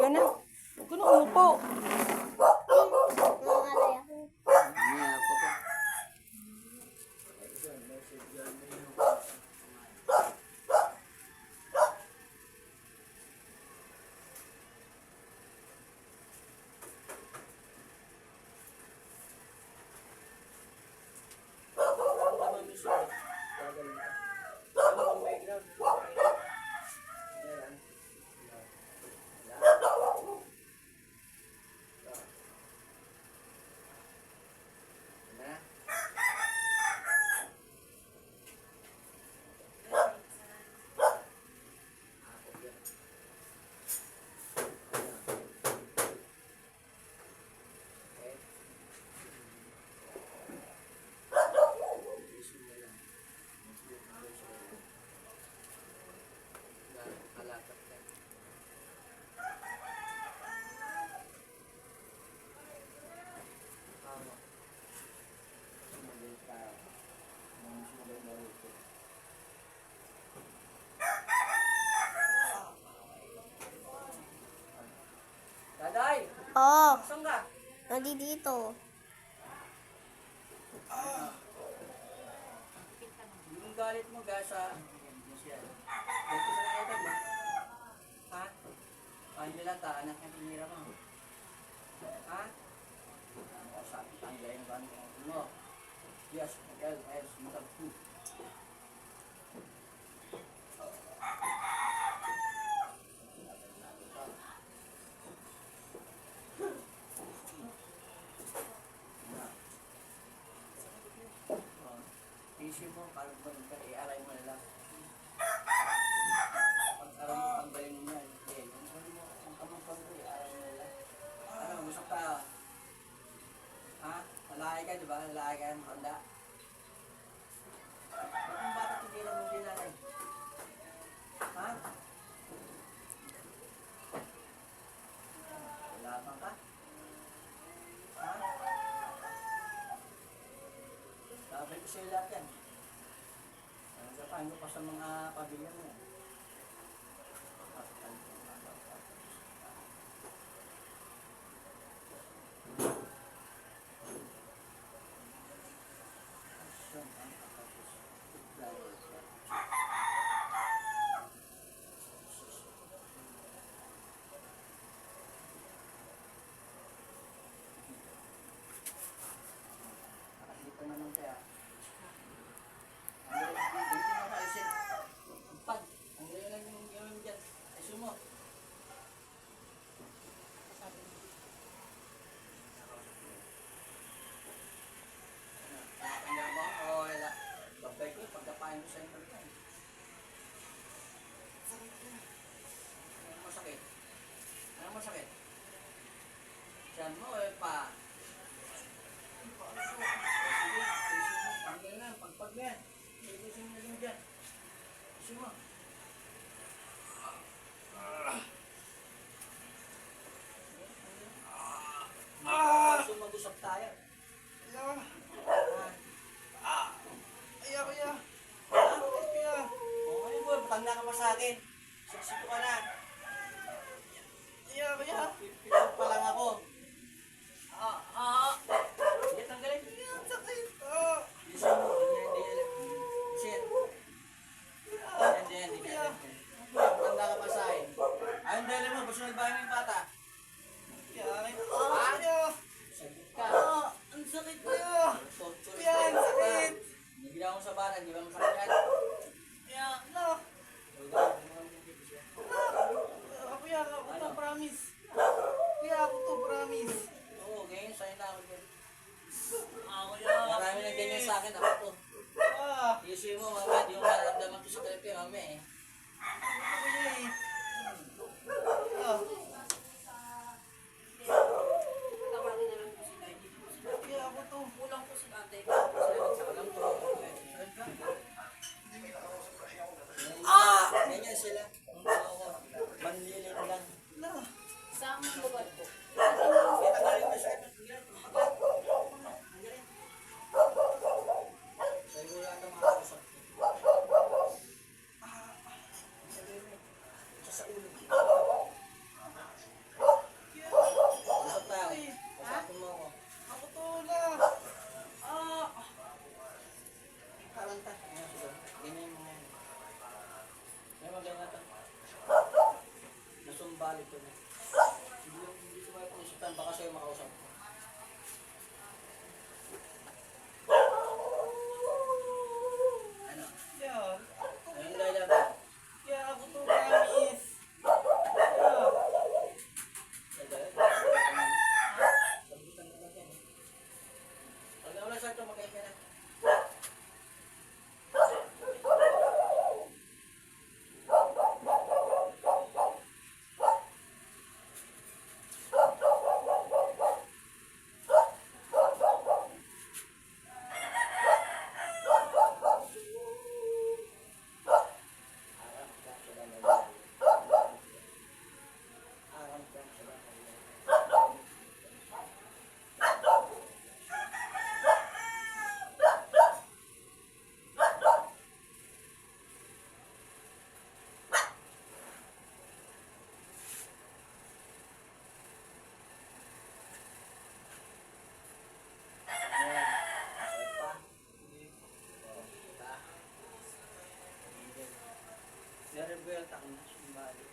ka na. Huwag ka na umupo. Daday! Oo. Saan ka? Nandito. Yung galit mo ga sa... Dito sa nakita mo? Ha? Paano nila ta? Anak ng pinira mo? Ha? Sabi tanggalin ba mo? Yes, Miguel, yes, Miguel. Isip mo, parang ka, i-aray mo nila. Pag-aray mo, pangbalin mo yan. Okay, kung kamang-pang ko, i-aray mo nila. Ano, gusto ka? Ha? Lalaki ka, di ba? Lalaki ka, makanda. Bakit bakit hindi lang mo dinalay? Ha? Wala ka? Ha? Sabay ko sa'yo lahat yan. Nagapain ko pa sa mga pamilya mo. Dito naman kaya. Masakit. Diyan mo eh pa. Sige, tanggal na, pagpag na yan. Ibusin mo din dyan. Ibusin mo. Gusto mag-usap tayo. Kuya. Okay boy, patanda ka pa sa akin. Siksiko ka na. Kuya. Pitong pa lang ako. Sige, tanggalin. Ang sakit. Ibusin mo. Shit. Hindi. Patanda ka pa sa akin. Ayun dali mo, gusto nagbahay mo yung bata. Sagit ka. Ang sakit kuya. Torture Kuya, ang sakit. Hindi ginawa ko sa bata, di ba masakit yan? Kuya, no. Kuya, ako to, promise. Kuya, ako to, promise. Oo, ganyan sa'yo na ako dyan. Kuya, Marami na ganyan sa akin, ako to. Issue mo, mama, di mo mararamdaman ko sa therapy, mama eh. Kuya, eh. Kuya, ako to. Kulang po si ate. Alam ko. Ganyan sila. Ang dalawa. Manlilin lang. Sa aming lugar po. Kita ka rin mo sa ito. Sa'yo ko yata makakausap. Sa ulo. Kuya, takot na. Yung bali.